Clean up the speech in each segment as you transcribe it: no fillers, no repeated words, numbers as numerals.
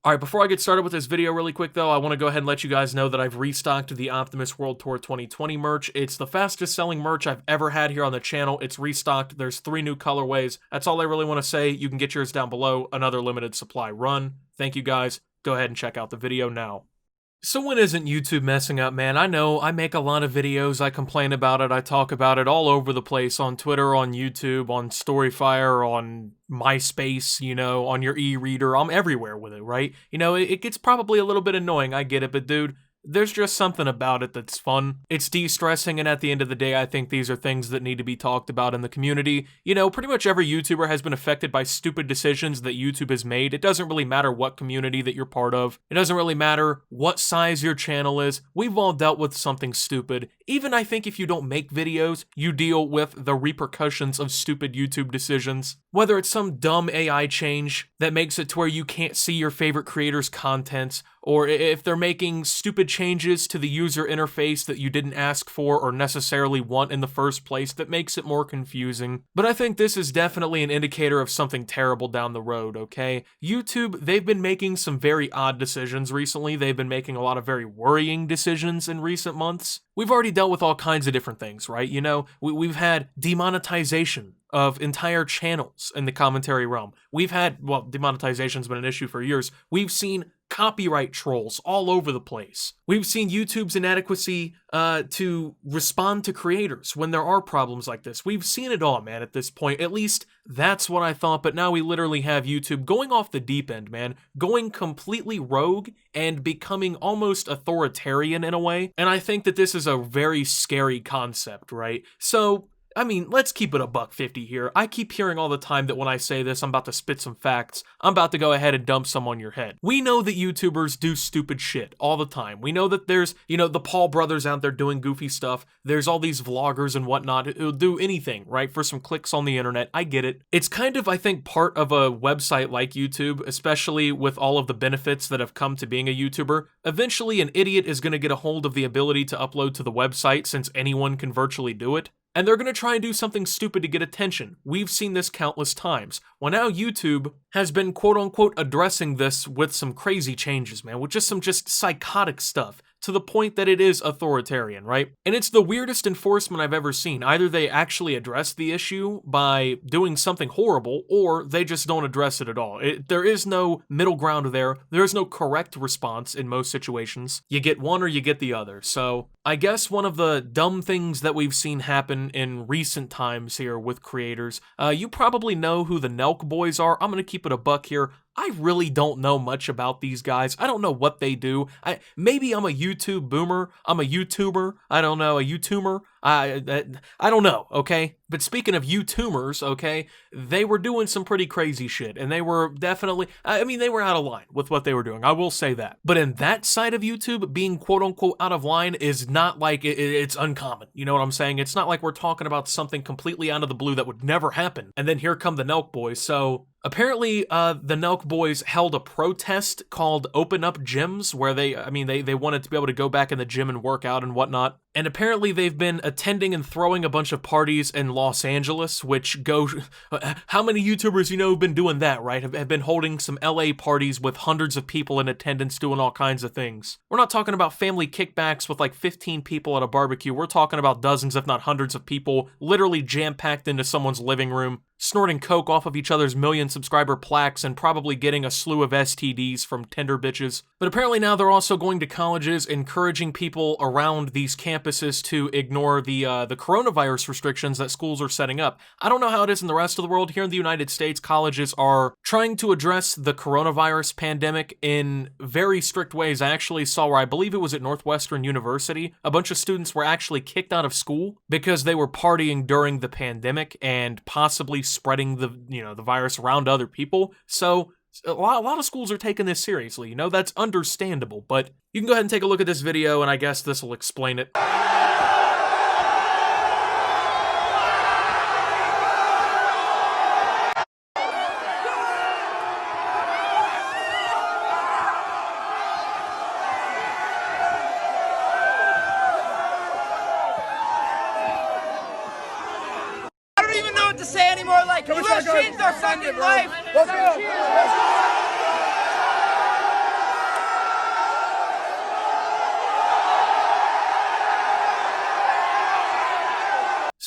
Alright, before I get started with this video really quick though, I want to go ahead and let you guys know that I've restocked the Optimus World Tour 2020 merch. It's the fastest selling merch I've ever had here on the channel. It's restocked. There's 3 new colorways. That's all I really want to say. You can get yours down below. Another limited supply run. Thank you guys. Go ahead and check out the video now. So when isn't YouTube messing up, man? I know, I make a lot of videos, I complain about it, I talk about it all over the place, on Twitter, on YouTube, on Storyfire, on MySpace, you know, on your e-reader, I'm everywhere with it, right? You know, it gets probably a little bit annoying, I get it, but dude, there's just something about it that's fun. It's de-stressing, and at the end of the day, I think these are things that need to be talked about in the community. You know, pretty much every YouTuber has been affected by stupid decisions that YouTube has made. It doesn't really matter what community that you're part of. It doesn't really matter what size your channel is. We've all dealt with something stupid. Even I think if you don't make videos, you deal with the repercussions of stupid YouTube decisions. Whether it's some dumb AI change that makes it to where you can't see your favorite creators' content, or if they're making stupid changes to the user interface that you didn't ask for or necessarily want in the first place that makes it more confusing. But I think this is definitely an indicator of something terrible down the road, okay? YouTube, they've been making some very odd decisions recently. They've been making a lot of very worrying decisions in recent months. We've already dealt with all kinds of different things, right? You know, we've had demonetization of entire channels in the commentary realm. We've had, well, demonetization's been an issue for years. We've seen copyright trolls all over the place. We've seen YouTube's inadequacy to respond to creators when there are problems like this. We've seen it all, man, at this point. At least that's what I thought, but now we literally have YouTube going off the deep end, man. Going completely rogue and becoming almost authoritarian in a way. And I think that this is a very scary concept, right? So, I mean, let's keep it $1.50 here. I keep hearing all the time that when I say this, I'm about to spit some facts. I'm about to go ahead and dump some on your head. We know that YouTubers do stupid shit all the time. We know that there's, you know, the Paul brothers out there doing goofy stuff. There's all these vloggers and whatnot who'll do anything, right, for some clicks on the internet. I get it. It's kind of, I think, part of a website like YouTube, especially with all of the benefits that have come to being a YouTuber. Eventually, an idiot is going to get a hold of the ability to upload to the website since anyone can virtually do it. And they're going to try and do something stupid to get attention. We've seen this countless times. Well, now YouTube has been quote-unquote addressing this with some crazy changes, man, with just some psychotic stuff, to the point that it is authoritarian, right? And it's the weirdest enforcement I've ever seen. Either they actually address the issue by doing something horrible, or they just don't address it at all. There is no middle ground there. There is no correct response in most situations. You get one or you get the other. So I guess one of the dumb things that we've seen happen in recent times here with creators, you probably know who the Nelk Boys are. I'm going to keep it $1 here. I really don't know much about these guys. I don't know what they do. Maybe I'm a YouTube boomer. I'm a YouTuber. I don't know, a YouTuber. I don't know, okay? But speaking of YouTubers, okay, they were doing some pretty crazy shit, and they were definitely, I mean, they were out of line with what they were doing. I will say that. But in that side of YouTube, being quote-unquote out of line is not like it's uncommon. You know what I'm saying? It's not like we're talking about something completely out of the blue that would never happen. And then here come the Nelk Boys. So apparently, the Nelk Boys held a protest called Open Up Gyms, where they wanted to be able to go back in the gym and work out and whatnot. And apparently they've been attending and throwing a bunch of parties in Los Angeles, which go, how many YouTubers you know have been doing that, right? Have been holding some LA parties with hundreds of people in attendance doing all kinds of things. We're not talking about family kickbacks with like 15 people at a barbecue. We're talking about dozens, if not hundreds of people literally jam-packed into someone's living room, snorting coke off of each other's million subscriber plaques and probably getting a slew of STDs from Tinder bitches. But apparently now they're also going to colleges, encouraging people around these campuses to ignore the coronavirus restrictions that schools are setting up. I don't know how it is in the rest of the world. Here in the United States, colleges are trying to address the coronavirus pandemic in very strict ways. I actually saw where, I believe it was at Northwestern University, a bunch of students were actually kicked out of school because they were partying during the pandemic and possibly spreading the virus around to other people. So a lot of schools are taking this seriously. You know, that's understandable, but you can go ahead and take a look at this video, and I guess this will explain it. To say anymore, like, you have changed our fucking life. Let's go.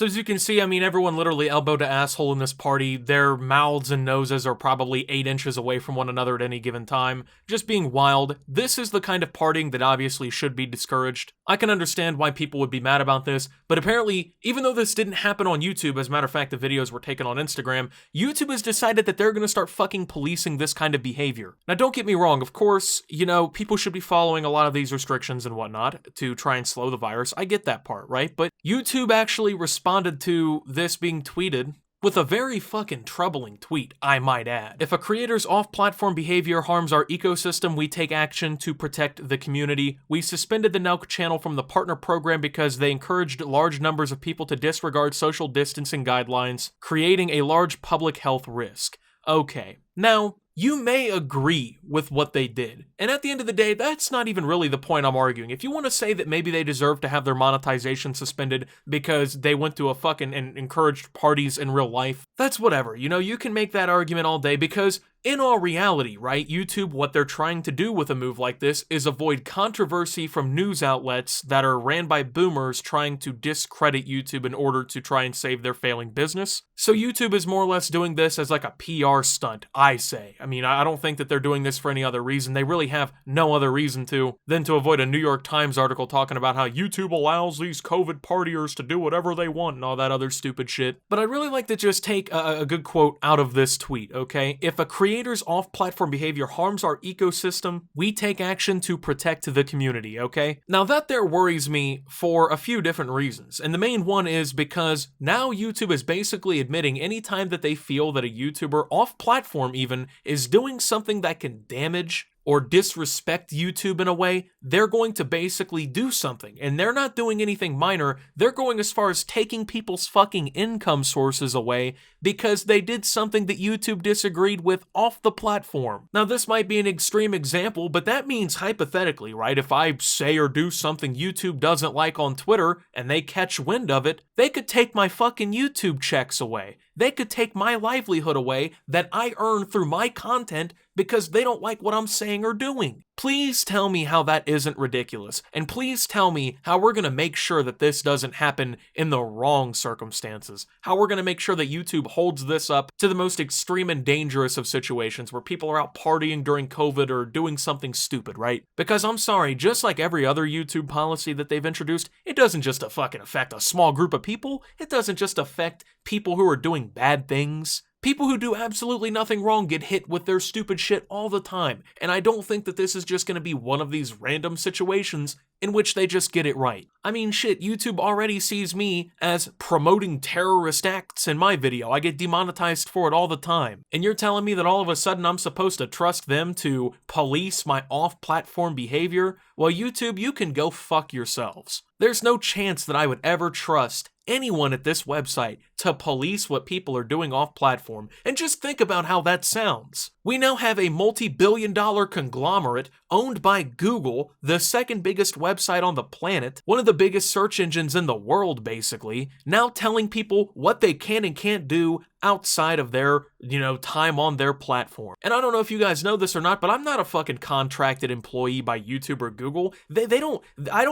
So as you can see, I mean, everyone literally elbow to asshole in this party. Their mouths and noses are probably 8 inches away from one another at any given time. Just being wild. This is the kind of partying that obviously should be discouraged. I can understand why people would be mad about this, but apparently, even though this didn't happen on YouTube, as a matter of fact, the videos were taken on Instagram, YouTube has decided that they're gonna start fucking policing this kind of behavior. Now, don't get me wrong, of course, you know, people should be following a lot of these restrictions and whatnot to try and slow the virus. I get that part, right? But YouTube actually responded to this being tweeted with a very fucking troubling tweet, I might add. If a creator's off-platform behavior harms our ecosystem, we take action to protect the community. We suspended the Nelk channel from the partner program because they encouraged large numbers of people to disregard social distancing guidelines, creating a large public health risk. Okay, now, you may agree with what they did. And at the end of the day, that's not even really the point I'm arguing. If you want to say that maybe they deserve to have their monetization suspended because they went to a fucking and encouraged parties in real life, that's whatever. You know, you can make that argument all day because in all reality, right, YouTube, what they're trying to do with a move like this is avoid controversy from news outlets that are ran by boomers trying to discredit YouTube in order to try and save their failing business. So YouTube is more or less doing this as like a PR stunt, I say. I mean, I don't think that they're doing this for any other reason. They really have no other reason than to avoid a New York Times article talking about how YouTube allows these COVID partiers to do whatever they want and all that other stupid shit. But I'd really like to just take a good quote out of this tweet, okay? If a creator's off-platform behavior harms our ecosystem, we take action to protect the community, okay? Now that there worries me for a few different reasons, and the main one is because now YouTube is basically admitting anytime that they feel that a YouTuber, off-platform even, is doing something that can damage or disrespect YouTube in a way, they're going to basically do something. And they're not doing anything minor, they're going as far as taking people's fucking income sources away because they did something that YouTube disagreed with off the platform. Now this might be an extreme example, but that means hypothetically, right, if I say or do something YouTube doesn't like on Twitter and they catch wind of it, they could take my fucking YouTube checks away. They could take my livelihood away that I earn through my content because they don't like what I'm saying or doing. Please tell me how that isn't ridiculous, and please tell me how we're going to make sure that this doesn't happen in the wrong circumstances. How we're going to make sure that YouTube holds this up to the most extreme and dangerous of situations where people are out partying during COVID or doing something stupid, right? Because I'm sorry, just like every other YouTube policy that they've introduced, it doesn't just fucking affect a small group of people. It doesn't just affect people who are doing bad things. People who do absolutely nothing wrong get hit with their stupid shit all the time, and I don't think that this is just going to be one of these random situations in which they just get it right. I mean, shit, YouTube already sees me as promoting terrorist acts in my video. I get demonetized for it all the time. And you're telling me that all of a sudden I'm supposed to trust them to police my off-platform behavior? Well, YouTube, you can go fuck yourselves. There's no chance that I would ever trust anyone at this website to police what people are doing off-platform. And just think about how that sounds. We now have a multi-billion-dollar conglomerate owned by Google, the second biggest website on the planet, one of the biggest search engines in the world, basically, now telling people what they can and can't do outside of their, time on their platform. And I don't know if you guys know this or not, but I'm not a fucking contracted employee by YouTube or Google. I don't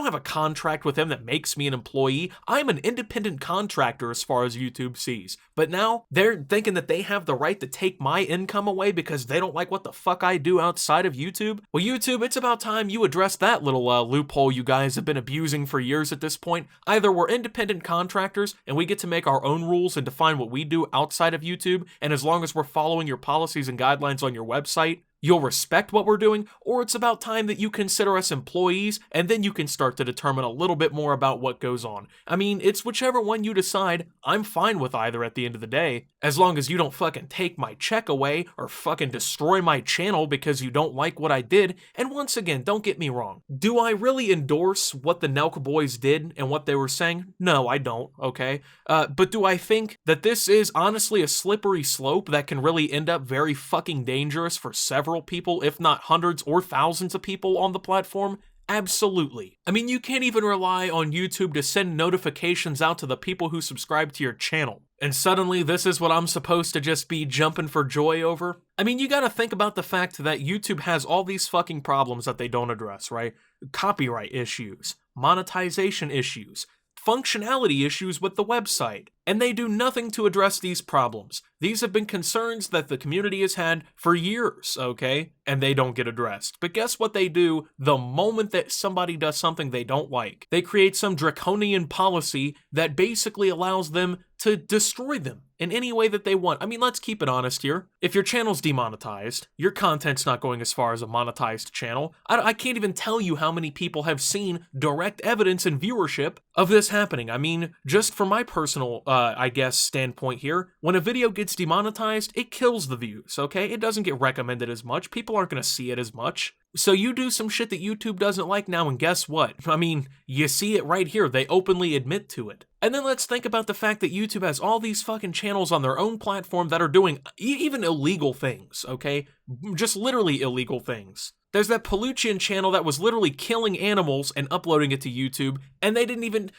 have a contract with them that makes me an employee. I'm an independent contractor as far as YouTube sees. But now they're thinking that they have the right to take my income away because they don't like what the fuck I do outside of YouTube. Well, YouTube, it's about time you address that little loophole you guys have been abusing for years at this point. Either we're independent contractors and we get to make our own rules and define what we do outside of YouTube, and as long as we're following your policies and guidelines on your website, you'll respect what we're doing, or it's about time that you consider us employees, and then you can start to determine a little bit more about what goes on. I mean, it's whichever one you decide. I'm fine with either at the end of the day, as long as you don't fucking take my check away or fucking destroy my channel because you don't like what I did. And once again, don't get me wrong. Do I really endorse what the Nelk Boys did and what they were saying? No, I don't, okay? But do I think that this is honestly a slippery slope that can really end up very fucking dangerous for several people, if not hundreds or thousands of people on the platform? Absolutely. I mean, you can't even rely on YouTube to send notifications out to the people who subscribe to your channel. And suddenly this is what I'm supposed to just be jumping for joy over? I mean, you gotta think about the fact that YouTube has all these fucking problems that they don't address, right? Copyright issues, monetization issues, functionality issues with the website. And they do nothing to address these problems. These have been concerns that the community has had for years, okay? And they don't get addressed. But guess what they do the moment that somebody does something they don't like? They create some draconian policy that basically allows them to destroy them in any way that they want. I mean, let's keep it honest here. If your channel's demonetized, your content's not going as far as a monetized channel. I can't even tell you how many people have seen direct evidence and viewership of this happening. I mean, just from my personal, I guess, standpoint here, when a video gets demonetized, it kills the views, okay? It doesn't get recommended as much. People aren't going to see it as much. So you do some shit that YouTube doesn't like now, and guess what? I mean, you see it right here. They openly admit to it. And then let's think about the fact that YouTube has all these fucking channels on their own platform that are doing even illegal things, okay? Just literally illegal things. There's that Paluchian channel that was literally killing animals and uploading it to YouTube, and they didn't even,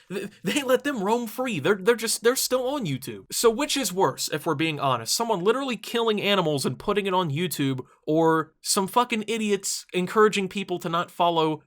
they let them roam free. They're still on YouTube. So which is worse, if we're being honest? Someone literally killing animals and putting it on YouTube, or some fucking idiots encouraging people to not follow,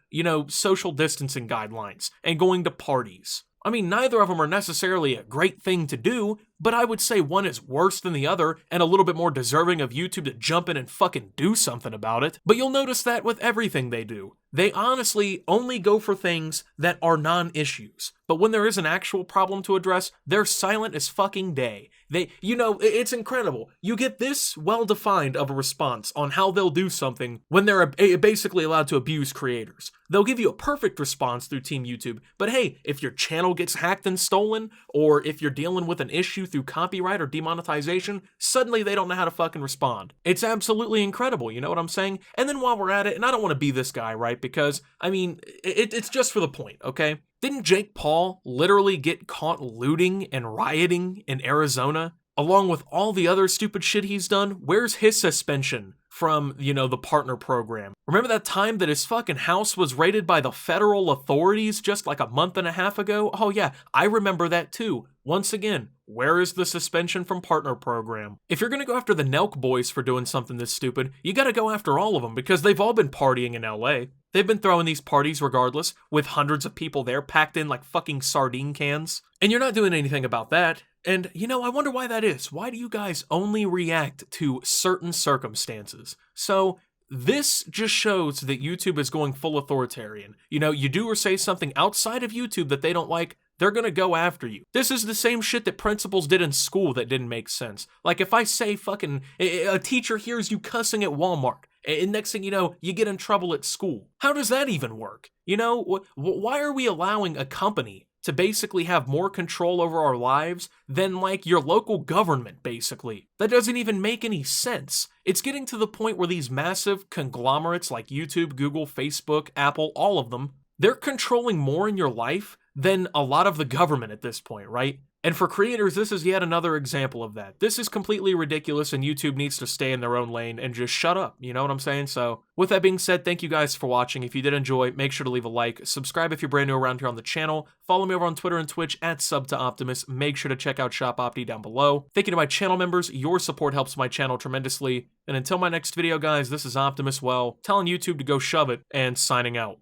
social distancing guidelines and going to parties? I mean, neither of them are necessarily a great thing to do, but I would say one is worse than the other and a little bit more deserving of YouTube to jump in and fucking do something about it. But you'll notice that with everything they do. They honestly only go for things that are non-issues. But when there is an actual problem to address, they're silent as fucking day. It's incredible. You get this well-defined of a response on how they'll do something when they're basically allowed to abuse creators. They'll give you a perfect response through Team YouTube, but hey, if your channel gets hacked and stolen, or if you're dealing with an issue through copyright or demonetization, suddenly they don't know how to fucking respond. It's absolutely incredible, you know what I'm saying? And then while we're at it, and I don't want to be this guy, right? Because, I mean, it's just for the point, okay? Didn't Jake Paul literally get caught looting and rioting in Arizona, along with all the other stupid shit he's done? Where's his suspension from, the partner program? Remember that time that his fucking house was raided by the federal authorities just like a month and a half ago? Oh yeah, I remember that too. Once again, where is the suspension from partner program? If you're gonna go after the Nelk Boys for doing something this stupid, you gotta go after all of them, because they've all been partying in LA. They've been throwing these parties regardless, with hundreds of people there packed in like fucking sardine cans. And you're not doing anything about that. And, I wonder why that is. Why do you guys only react to certain circumstances? So, this just shows that YouTube is going full authoritarian. You do or say something outside of YouTube that they don't like, they're gonna go after you. This is the same shit that principals did in school that didn't make sense. Like if I say fucking, a teacher hears you cussing at Walmart, and next thing you know, you get in trouble at school. How does that even work? Why are we allowing a company to basically have more control over our lives than like your local government, basically? That doesn't even make any sense. It's getting to the point where these massive conglomerates like YouTube, Google, Facebook, Apple, all of them, they're controlling more in your life than a lot of the government at this point, right? And for creators, this is yet another example of that. This is completely ridiculous, and YouTube needs to stay in their own lane and just shut up, you know what I'm saying? So, with that being said, thank you guys for watching. If you did enjoy, make sure to leave a like, subscribe if you're brand new around here on the channel, follow me over on Twitter and Twitch at @SubToOptimus, make sure to check out Shop Opti down below. Thank you to my channel members, your support helps my channel tremendously, and until my next video, guys, this is Optimus, telling YouTube to go shove it, and signing out.